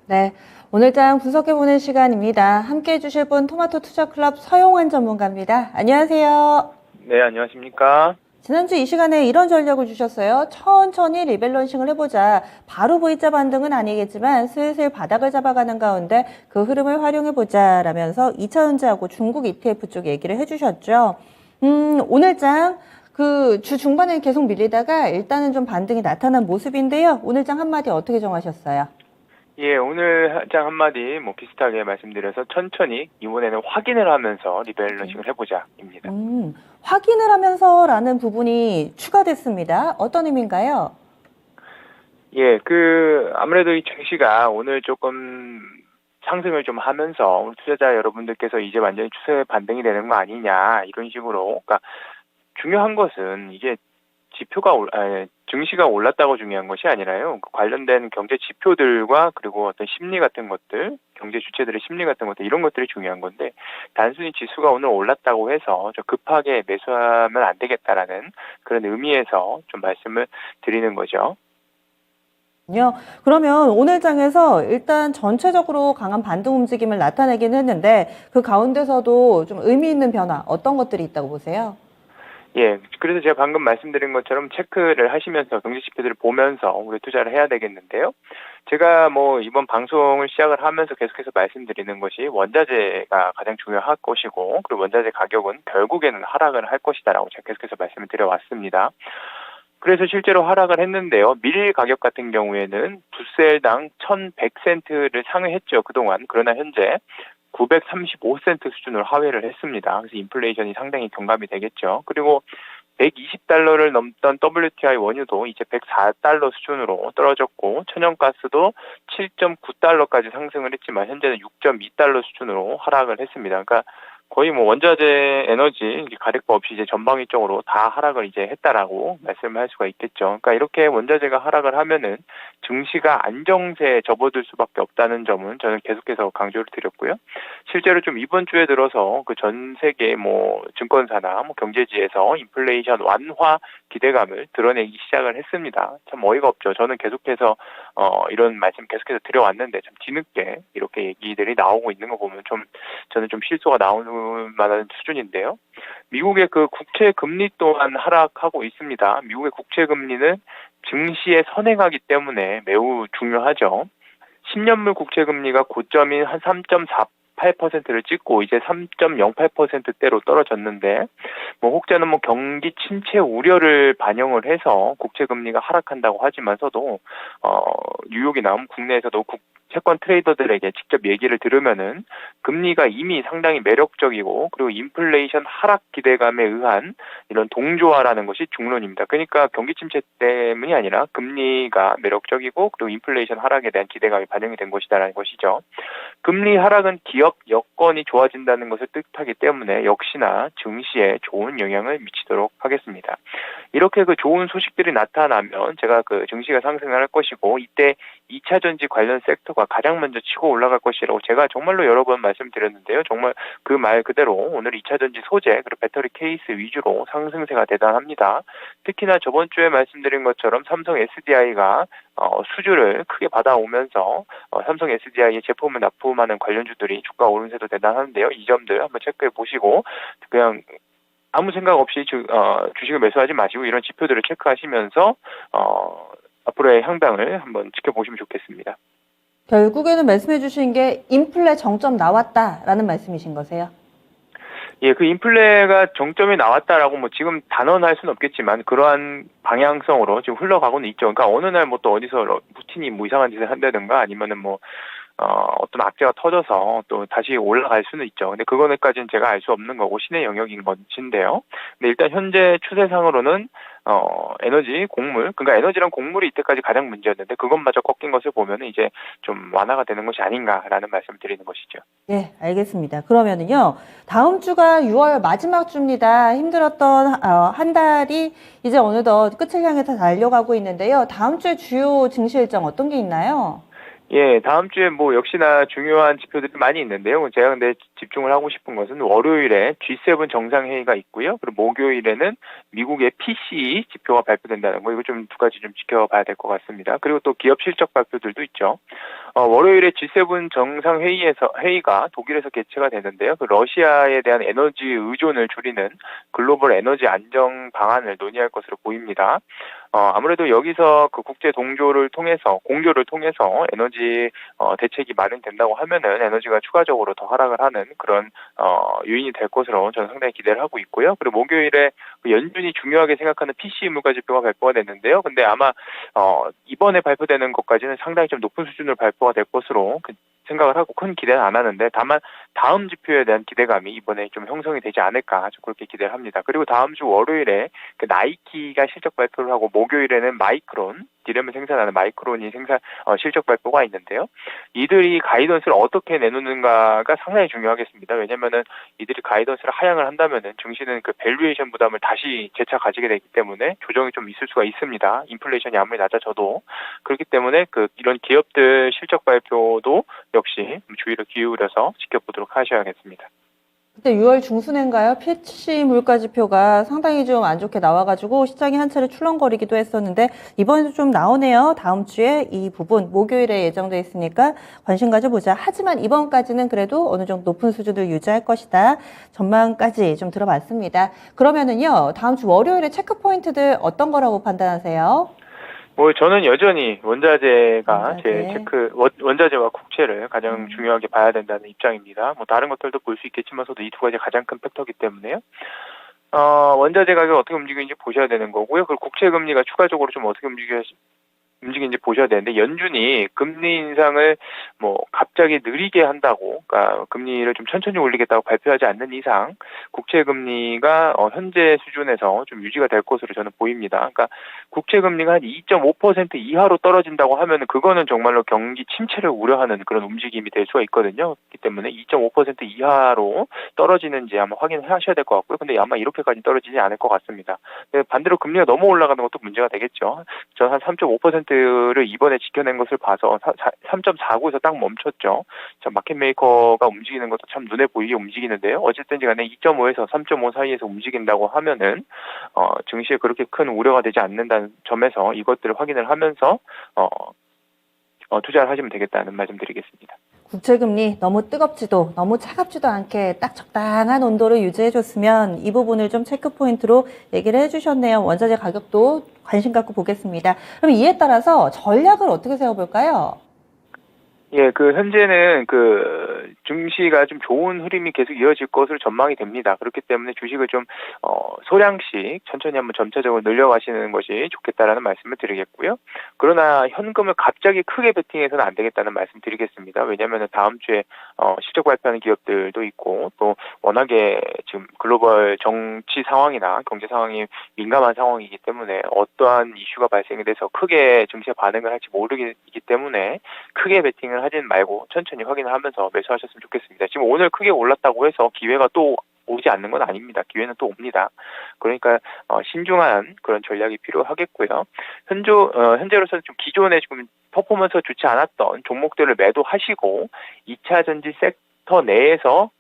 네, 오늘장 분석해보는 시간입니다. 함께 해주실 분 토마토 투자클럽 서용환 전문가입니다. 안녕하세요. 네, 안녕하십니까? 지난주 이 시간에 이런 전략을 주셨어요. 천천히 리밸런싱을 해보자. 바로 V자 반등은 아니겠지만 슬슬 바닥을 잡아가는 가운데 그 흐름을 활용해보자 라면서 2차전지하고 중국 ETF 쪽 얘기를 해주셨죠. 오늘장 그 주 중반에 계속 밀리다가 일단은 좀 반등이 나타난 모습인데요. 오늘장 한마디 어떻게 정하셨어요? 예, 오늘 장 한마디 비슷하게 말씀드려서 천천히 이번에는 확인을 하면서 리밸런싱을 해보자입니다. 확인을 하면서라는 부분이 추가됐습니다. 어떤 의미인가요? 예, 아무래도 이 증시가 오늘 조금 상승을 좀 하면서 우리 투자자 여러분들께서 이제 완전히 추세 반등이 되는 거 아니냐 이런 식으로, 그러니까 중요한 것은 이게 증시가 올랐다고 중요한 것이 아니라요. 관련된 경제 지표들과 그리고 어떤 심리 같은 것들, 경제 주체들의 심리 같은 것들, 이런 것들이 중요한 건데, 단순히 지수가 오늘 올랐다고 해서 좀 급하게 매수하면 안 되겠다라는 그런 의미에서 좀 말씀을 드리는 거죠. 그러면 오늘 장에서 일단 전체적으로 강한 반등 움직임을 나타내긴 했는데 그 가운데서도 좀 의미 있는 변화 어떤 것들이 있다고 보세요? 예, 그래서 제가 방금 말씀드린 것처럼 체크를 하시면서 경제 지표들을 보면서 우리 투자를 해야 되겠는데요. 제가 이번 방송을 시작을 하면서 계속해서 말씀드리는 것이 원자재가 가장 중요할 것이고, 그리고 원자재 가격은 결국에는 하락을 할 것이다라고 제가 계속해서 말씀을 드려왔습니다. 그래서 실제로 하락을 했는데요. 밀 가격 같은 경우에는 두셀당 1,100센트를 상회했죠, 그동안. 그러나 현재 935센트 수준으로 하회를 했습니다. 그래서 인플레이션이 상당히 경감이 되겠죠. 그리고 120달러를 넘던 WTI 원유도 이제 104달러 수준으로 떨어졌고, 천연가스도 7.9달러까지 상승을 했지만 현재는 6.2달러 수준으로 하락을 했습니다. 그러니까 거의 원자재, 에너지, 가격법 없이 이제 전방위적으로 다 하락을 이제 했다라고 말씀을 할 수가 있겠죠. 그러니까 이렇게 원자재가 하락을 하면은 증시가 안정세에 접어들 수밖에 없다는 점은 저는 계속해서 강조를 드렸고요. 실제로 좀 이번 주에 들어서 그 전 세계 증권사나 경제지에서 인플레이션 완화 기대감을 드러내기 시작을 했습니다. 참 어이가 없죠. 저는 계속해서 이런 말씀 계속해서 드려왔는데 참 뒤늦게 이렇게 얘기들이 나오고 있는 거 보면 저는 좀 실소가 나오는 만한 수준인데요. 미국의 그 국채 금리 또한 하락하고 있습니다. 미국의 국채 금리는 증시에 선행하기 때문에 매우 중요하죠. 10년물 국채 금리가 고점인 한 3.48%를 찍고 이제 3.08%대로 떨어졌는데, 혹자는 경기 침체 우려를 반영을 해서 국채 금리가 하락한다고 하지만서도 뉴욕이나 국내에서도 채권 트레이더들에게 직접 얘기를 들으면은 금리가 이미 상당히 매력적이고, 그리고 인플레이션 하락 기대감에 의한 이런 동조화라는 것이 중론입니다. 그러니까 경기 침체 때문이 아니라 금리가 매력적이고 그리고 인플레이션 하락에 대한 기대감이 반영이 된 것이다라는 것이죠. 금리 하락은 기업 여건이 좋아진다는 것을 뜻하기 때문에 역시나 증시에 좋은 영향을 미치도록 하겠습니다. 이렇게 그 좋은 소식들이 나타나면 제가 그 증시가 상승을 할 것이고, 이때 2차 전지 관련 섹터가 가장 먼저 치고 올라갈 것이라고 제가 정말로 여러 번 말씀드렸는데요. 정말 그 말 그대로 오늘 2차 전지 소재 그리고 배터리 케이스 위주로 상승세가 대단합니다. 특히나 저번 주에 말씀드린 것처럼 삼성 SDI가 수주를 크게 받아오면서 삼성 SDI의 제품을 납품하는 관련주들이 주가 오름세도 대단한데요. 이 점들 한번 체크해 보시고, 그냥 아무 생각 없이 주식을 매수하지 마시고 이런 지표들을 체크하시면서 앞으로의 향방을 한번 지켜보시면 좋겠습니다. 결국에는 말씀해 주신 게 인플레 정점 나왔다라는 말씀이신 거세요? 예, 그 인플레가 정점에 나왔다라고 지금 단언할 수는 없겠지만 그러한 방향성으로 지금 흘러가고는 있죠. 그러니까 어느 날 또 어디서 푸틴이 이상한 짓을 한다든가 아니면은 어떤 악재가 터져서 또 다시 올라갈 수는 있죠. 근데 그거는까지는 제가 알 수 없는 거고 신의 영역인 것인데요. 근데 일단 현재 추세상으로는 에너지, 곡물, 그러니까 에너지랑 곡물이 이때까지 가장 문제였는데 그것마저 꺾인 것을 보면은 이제 좀 완화가 되는 것이 아닌가라는 말씀을 드리는 것이죠. 네, 알겠습니다. 그러면은요, 다음 주가 6월 마지막 주입니다. 힘들었던 한 달이 이제 어느덧 끝을 향해서 달려가고 있는데요. 다음 주에 주요 증시 일정 어떤 게 있나요? 예, 다음 주에 역시나 중요한 지표들이 많이 있는데요. 제가 근데 집중을 하고 싶은 것은 월요일에 G7 정상회의가 있고요. 그리고 목요일에는 미국의 PCE 지표가 발표된다는 거, 이거 좀 두 가지 좀 지켜봐야 될 것 같습니다. 그리고 또 기업 실적 발표들도 있죠. 월요일에 G7 회의가 독일에서 개최가 되는데요. 그 러시아에 대한 에너지 의존을 줄이는 글로벌 에너지 안정 방안을 논의할 것으로 보입니다. 아무래도 여기서 그 국제 공조를 통해서 에너지 대책이 마련된다고 하면은 에너지가 추가적으로 더 하락을 하는 그런 요인이 될 것으로 저는 상당히 기대를 하고 있고요. 그리고 목요일에 그 연준이 중요하게 생각하는 PC 물가 지표가 발표가 됐는데요. 근데 아마 이번에 발표되는 것까지는 상당히 좀 높은 수준으로 발표가 될 것으로 생각을 하고 큰 기대는 안 하는데, 다만 다음 지표에 대한 기대감이 이번에 좀 형성이 되지 않을까, 좀 그렇게 기대를 합니다. 그리고 다음 주 월요일에 그 나이키가 실적 발표를 하고, 목요일에는 디램을 생산하는 마이크론이 실적 발표가 있는데요. 이들이 가이던스를 어떻게 내놓는가가 상당히 중요하겠습니다. 왜냐면은 이들이 가이던스를 하향을 한다면은 증시는 그 밸류에이션 부담을 다시 재차 가지게 되기 때문에 조정이 좀 있을 수가 있습니다. 인플레이션이 아무리 낮아져도. 그렇기 때문에 이런 기업들 실적 발표도 역시 주의를 기울여서 지켜보도록 하셔야겠습니다. 그때 6월 중순인가요? PC 물가 지표가 상당히 좀 안 좋게 나와가지고 시장이 한 차례 출렁거리기도 했었는데, 이번에도 좀 나오네요. 다음 주에 이 부분 목요일에 예정돼 있으니까 관심 가져보자. 하지만 이번까지는 그래도 어느 정도 높은 수준을 유지할 것이다. 전망까지 좀 들어봤습니다. 그러면은요, 다음 주 월요일에 체크 포인트들 어떤 거라고 판단하세요? 저는 여전히 원자재가 원자재와 국채를 가장 중요하게 봐야 된다는 입장입니다. 다른 것들도 볼 수 있겠지만서도 이 두 가지 가장 큰 팩터이기 때문에요. 원자재 가격 어떻게 움직이는지 보셔야 되는 거고요. 그리고 국채 금리가 추가적으로 좀 어떻게 움직이는지 보셔야 되는데, 연준이 금리 인상을 갑자기 느리게 한다고, 그러니까 금리를 좀 천천히 올리겠다고 발표하지 않는 이상 국채 금리가 현재 수준에서 좀 유지가 될 것으로 저는 보입니다. 그러니까 국채 금리가 한 2.5% 이하로 떨어진다고 하면은 그거는 정말로 경기 침체를 우려하는 그런 움직임이 될 수가 있거든요. 그렇기 때문에 2.5% 이하로 떨어지는지 아마 확인을 하셔야 될 것 같고요. 근데 아마 이렇게까지 떨어지지 않을 것 같습니다. 반대로 금리가 너무 올라가는 것도 문제가 되겠죠. 저는 한 3.5%를 이번에 지켜낸 것을 봐서 3.49에서 딱 멈췄죠. 마켓 메이커가 움직이는 것도 참 눈에 보이게 움직이는데요. 어쨌든 간에 2.5에서 3.5 사이에서 움직인다고 하면은 증시에 그렇게 큰 우려가 되지 않는다는 점에서 이것들을 확인을 하면서 투자를 하시면 되겠다는 말씀 드리겠습니다. 국채금리 너무 뜨겁지도 너무 차갑지도 않게 딱 적당한 온도를 유지해줬으면, 이 부분을 좀 체크포인트로 얘기를 해주셨네요. 원자재 가격도 관심 갖고 보겠습니다. 그럼 이에 따라서 전략을 어떻게 세워볼까요? 예, 현재는 증시가 좀 좋은 흐름이 계속 이어질 것으로 전망이 됩니다. 그렇기 때문에 주식을 좀, 소량씩 천천히 한번 점차적으로 늘려가시는 것이 좋겠다라는 말씀을 드리겠고요. 그러나 현금을 갑자기 크게 베팅해서는 안 되겠다는 말씀 드리겠습니다. 왜냐면은 다음 주에, 실적 발표하는 기업들도 있고, 또 워낙에 지금 글로벌 정치 상황이나 경제 상황이 민감한 상황이기 때문에 어떠한 이슈가 발생이 돼서 크게 증시에 반응을 할지 모르기 때문에 크게 베팅을 하진 말고 천천히 확인을 하면서 매수하셨으면 좋겠습니다. 지금 오늘 크게 올랐다고 해서 기회가 또 오지 않는 건 아닙니다. 기회는 또 옵니다. 그러니까 신중한 그런 전략이 필요하겠고요. 현재로서는 좀 기존에 지금 퍼포먼스가 좋지 않았던 종목들을 매도하시고 2차 전지 섹터 내에서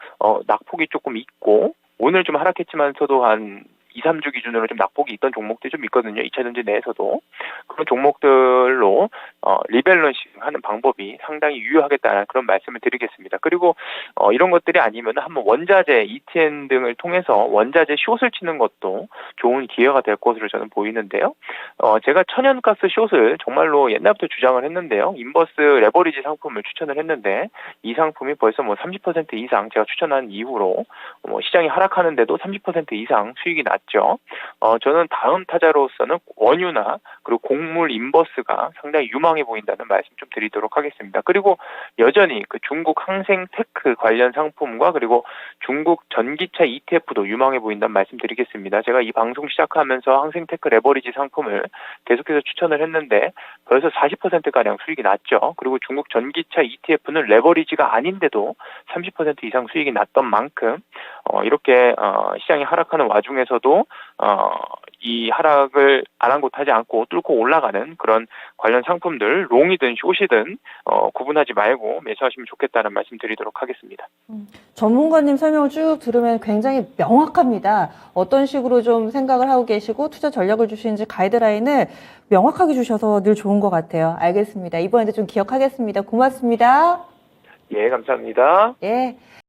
낙폭이 조금 있고, 오늘 좀 하락했지만서도 한 2, 3주 기준으로 좀 낙폭이 있던 종목들이 좀 있거든요. 2차 전지 내에서도. 그런 종목들로 리밸런싱 하는 방법이 상당히 유효하겠다는 그런 말씀을 드리겠습니다. 그리고 이런 것들이 아니면 한번 원자재, ETN 등을 통해서 원자재 숏을 치는 것도 좋은 기회가 될 것으로 저는 보이는데요. 제가 천연가스 숏을 정말로 옛날부터 주장을 했는데요. 인버스 레버리지 상품을 추천을 했는데, 이 상품이 벌써 30% 이상 제가 추천한 이후로 시장이 하락하는데도 30% 이상 수익이 났죠. 저는 다음 타자로서는 원유나 그리고 곡물 인버스가 상당히 유망해 보인다는 말씀 좀 드리도록 하겠습니다. 그리고 여전히 중국 항생 테크 관련 상품과 그리고 중국 전기차 ETF도 유망해 보인다는 말씀 드리겠습니다. 제가 이 방송 시작하면서 항생 테크 레버리지 상품을 계속해서 추천을 했는데 벌써 40%가량 수익이 났죠. 그리고 중국 전기차 ETF는 레버리지가 아닌데도 30% 이상 수익이 났던 만큼 이렇게 시장이 하락하는 와중에서도 이 하락을 아랑곳하지 않고 뚫고 올라가는 그런 관련 상품들, 롱이든 숏이든 구분하지 말고 매수하시면 좋겠다는 말씀 드리도록 하겠습니다. 전문가님 설명을 쭉 들으면 굉장히 명확합니다. 어떤 식으로 좀 생각을 하고 계시고 투자 전략을 주시는지 가이드라인을 명확하게 주셔서 늘 좋은 것 같아요. 알겠습니다. 이번에도 좀 기억하겠습니다. 고맙습니다. 예, 감사합니다. 예.